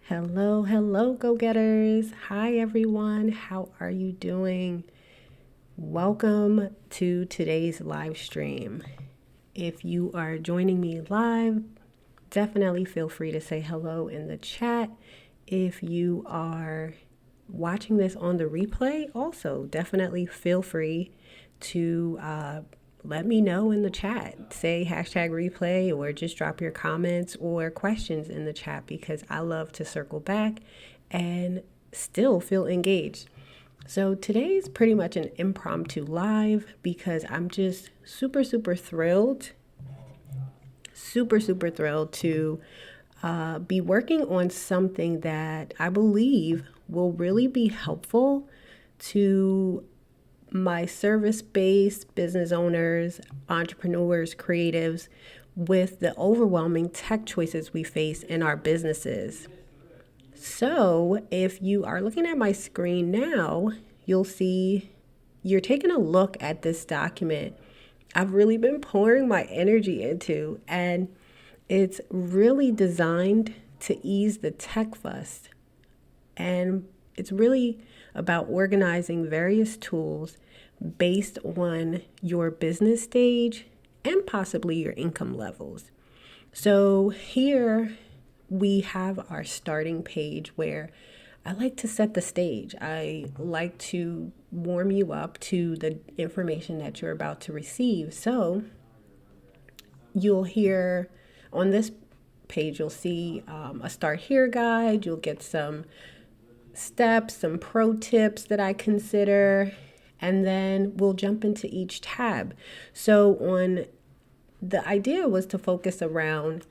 Hello, hello, go-getters. Hi, everyone. How are you doing? Welcome to today's live stream. If you are joining me live, definitely feel free to say hello in the chat. If you are watching this on the replay, also definitely feel free to let me know in the chat. Say hashtag replay or just drop your comments or questions in the chat because I love to circle back and still feel engaged. So today's pretty much an impromptu live because I'm just super thrilled, super thrilled to be working on something that I believe will really be helpful to my service-based business owners, entrepreneurs, creatives with the overwhelming tech choices we face in our businesses. So if you are looking at my screen now, you'll see you're taking a look at this document I've really been pouring my energy into, and it's really designed to ease the tech fuss. And it's really about organizing various tools based on your business stage and possibly your income levels. So here we have our starting page where I like to set the stage. I like to warm you up to the information that you're about to receive. So you'll hear on this page, you'll see a start here guide. You'll get some steps, some pro tips that I consider, and then we'll jump into each tab. So on the idea was to focus around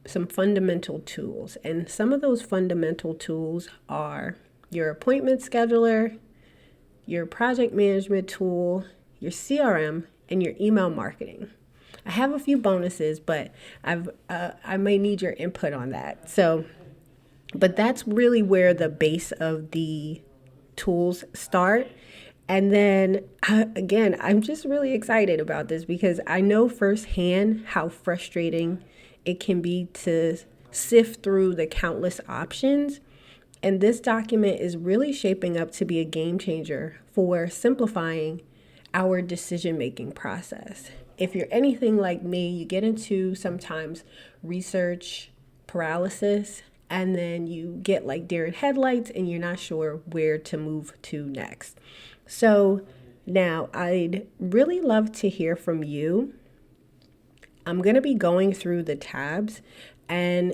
some fundamental tools, and some of those fundamental tools are your appointment scheduler, your project management tool, your CRM, and your email marketing. I have a few bonuses, but I may need your input on that. But that's really where the base of the tools start. And then again, I'm just really excited about this because I know firsthand how frustrating it can be to sift through the countless options. And this document is really shaping up to be a game changer for simplifying our decision making process. If you're anything like me, you get into sometimes research paralysis, and then you get like deer in headlights and you're not sure where to move to next. So now I'd really love to hear from you. I'm going to be going through the tabs, and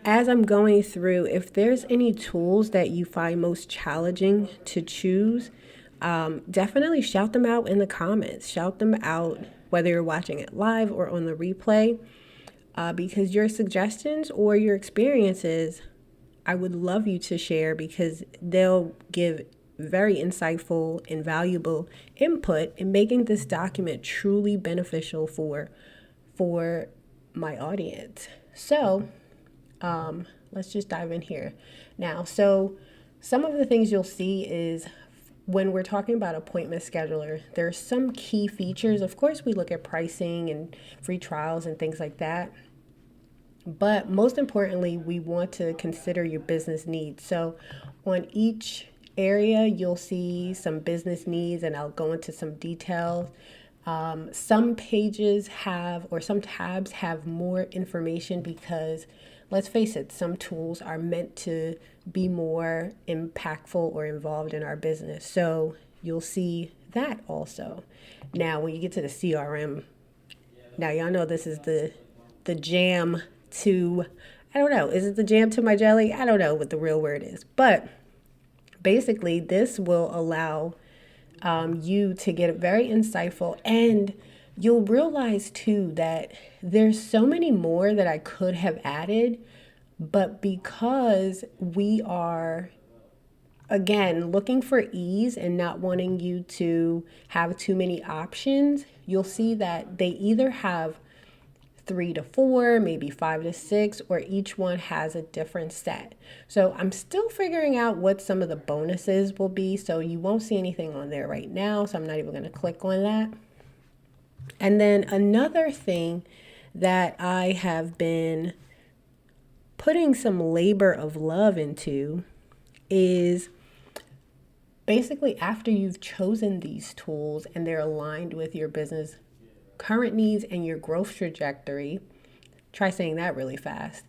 as I'm going through, if there's any tools that you find most challenging to choose, definitely shout them out in the comments. Shout them out whether you're watching it live or on the replay, because your suggestions or your experiences, I would love you to share because they'll give very insightful and valuable input in making this document truly beneficial for my audience. So let's just dive in here now. So some of the things you'll see is when we're talking about appointment scheduler, there's some key features. Of course, we look at pricing and free trials and things like that. But most importantly, we want to consider your business needs. So on each area, you'll see some business needs, and I'll go into some details. Some pages have, or some tabs have more information because let's face it, some tools are meant to be more impactful or involved in our business. So you'll see that also. Now, when you get to the CRM, now y'all know this is the jam to, I don't know, is it the jam to my jelly? I don't know what the real word is. But basically, this will allow you to get very insightful, and you'll realize too that there's so many more that I could have added, but because we are again looking for ease and not wanting you to have too many options, you'll see that they either have 3 to 4, maybe 5 to 6, or each one has a different set. So I'm still figuring out what some of the bonuses will be. So you won't see anything on there right now. So I'm not even going to click on that. And then another thing that I have been putting some labor of love into is basically after you've chosen these tools and they're aligned with your business current needs and your growth trajectory. Try saying that really fast.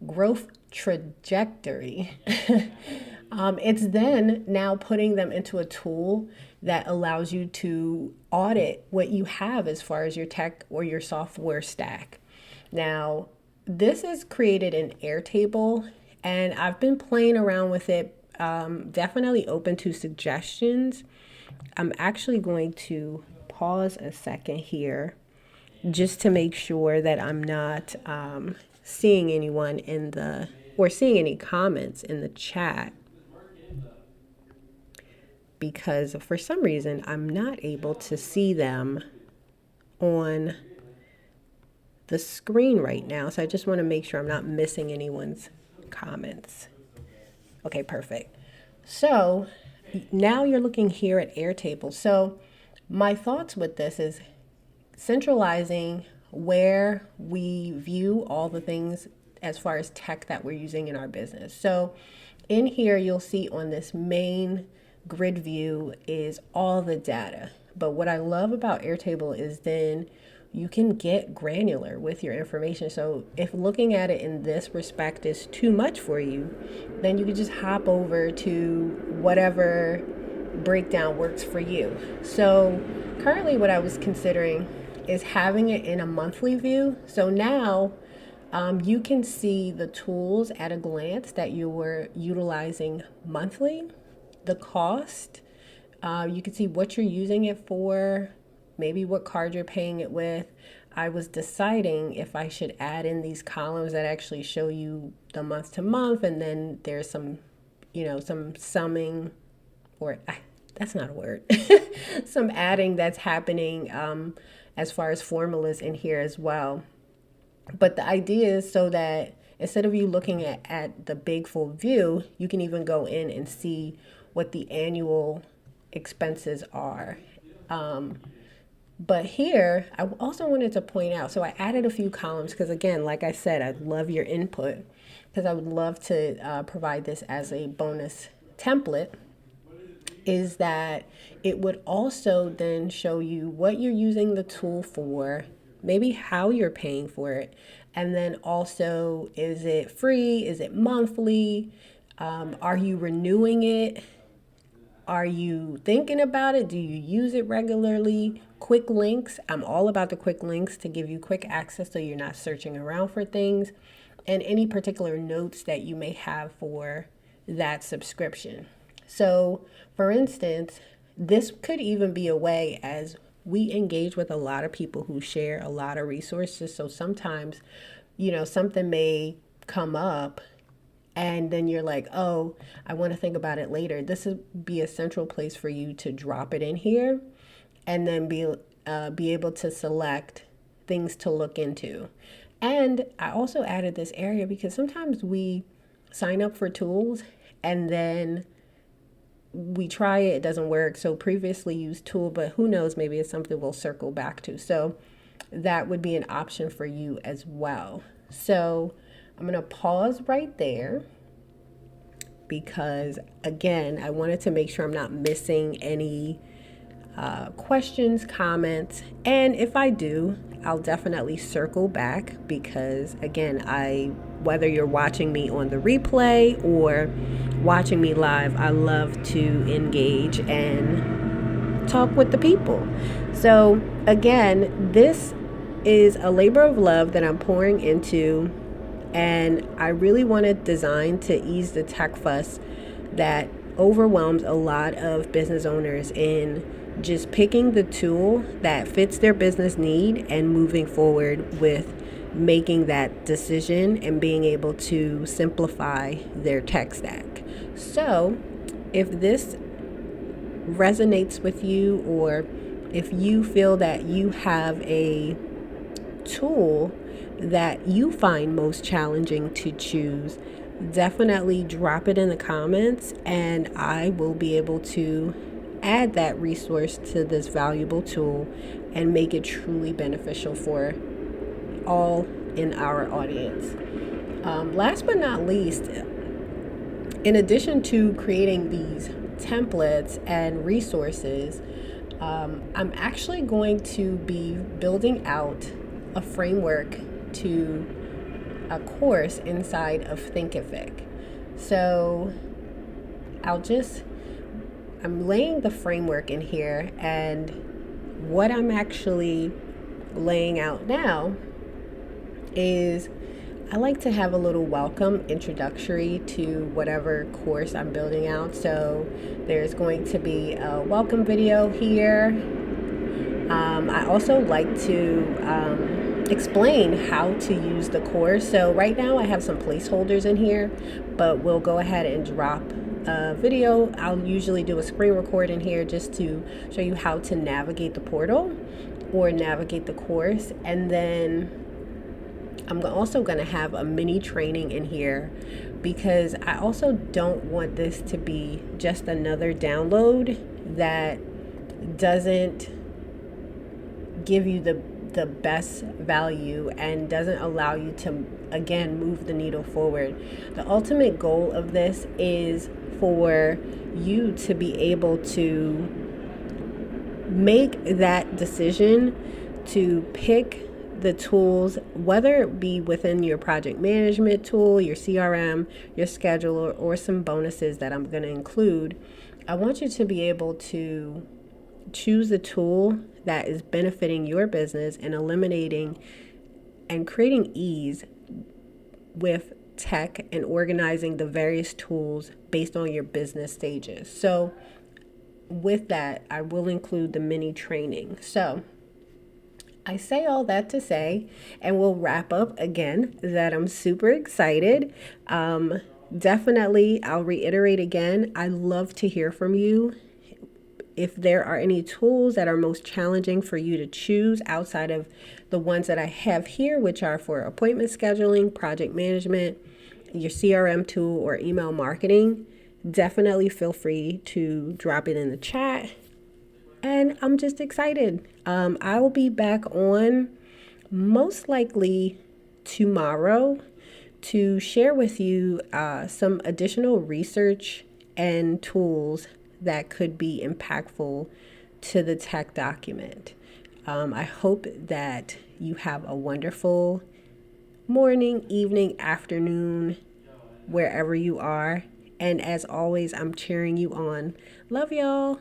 Growth trajectory. It's then now putting them into a tool that allows you to audit what you have as far as your tech or your software stack. Now, this is created in Airtable, and I've been playing around with it. Definitely open to suggestions. I'm actually going to pause a second here just to make sure that I'm not seeing anyone in the, or seeing any comments in the chat, because for some reason I'm not able to see them on the screen right now. So I just want to make sure I'm not missing anyone's comments. Okay, perfect. So now you're looking here at Airtable. So my thoughts with this is centralizing where we view all the things as far as tech that we're using in our business. So in here, you'll see on this main grid view is all the data. But what I love about Airtable is then you can get granular with your information. So if looking at it in this respect is too much for you, then you can just hop over to whatever breakdown works for you. So currently what I was considering is having it in a monthly view. So now you can see the tools at a glance that you were utilizing monthly, the cost, you can see what you're using it for, maybe what card you're paying it with. I was deciding if I should add in these columns that actually show you the month to month, and then there's some, some summing, or that's not a word, some adding that's happening as far as formulas in here as well. But the idea is so that instead of you looking at the big full view, you can even go in and see what the annual expenses are. But here, I also wanted to point out, so I added a few columns because, again, like I said, I'd love your input because I would love to provide this as a bonus template, is that it would also then show you what you're using the tool for, maybe how you're paying for it, and then also, is it free? Is it monthly? Are you renewing it? Are you thinking about it? Do you use it regularly? Quick links. I'm all about the quick links to give you quick access so you're not searching around for things, and any particular notes that you may have for that subscription. So, for instance, this could even be a way as we engage with a lot of people who share a lot of resources. So sometimes, something may come up and then you're like, oh, I want to think about it later. This would be a central place for you to drop it in here and then be able to select things to look into. And I also added this area because sometimes we sign up for tools and then we try it, it doesn't work. So previously used tool, but who knows, maybe it's something we'll circle back to. So that would be an option for you as well. So I'm going to pause right there because, again, I wanted to make sure I'm not missing any questions, comments. And if I do, I'll definitely circle back because, again, whether you're watching me on the replay or watching me live, I love to engage and talk with the people. So again, this is a labor of love that I'm pouring into, and I really want to design to ease the tech fuss that overwhelms a lot of business owners in just picking the tool that fits their business need and moving forward with making that decision and being able to simplify their tech stack. So if this resonates with you, or if you feel that you have a tool that you find most challenging to choose, definitely drop it in the comments and I will be able to add that resource to this valuable tool and make it truly beneficial for all in our audience. Last but not least, in addition to creating these templates and resources, I'm actually going to be building out a framework to a course inside of Thinkific. So I'll just, I'm laying the framework in here, and what I'm actually laying out now is I like to have a little welcome introductory to whatever course I'm building out. So there's going to be a welcome video here. I also like to explain how to use the course. So right now I have some placeholders in here, but we'll go ahead and drop a video. I'll usually do a screen record in here just to show you how to navigate the portal or navigate the course. And then I'm also going to have a mini training in here, because I also don't want this to be just another download that doesn't give you the best value and doesn't allow you to, again, move the needle forward. The ultimate goal of this is for you to be able to make that decision to pick the tools, whether it be within your project management tool, your CRM, your scheduler, or some bonuses that I'm going to include. I want you to be able to choose a tool that is benefiting your business and eliminating and creating ease with tech and organizing the various tools based on your business stages. So with that, I will include the mini training. So I say all that to say, and we'll wrap up again, that I'm super excited. Definitely, I'll reiterate again, I love to hear from you. If there are any tools that are most challenging for you to choose outside of the ones that I have here, which are for appointment scheduling, project management, your CRM tool, or email marketing, definitely feel free to drop it in the chat. And I'm just excited. I will be back on most likely tomorrow to share with you some additional research and tools that could be impactful to the tech document. I hope that you have a wonderful morning, evening, afternoon, wherever you are. And as always, I'm cheering you on. Love y'all.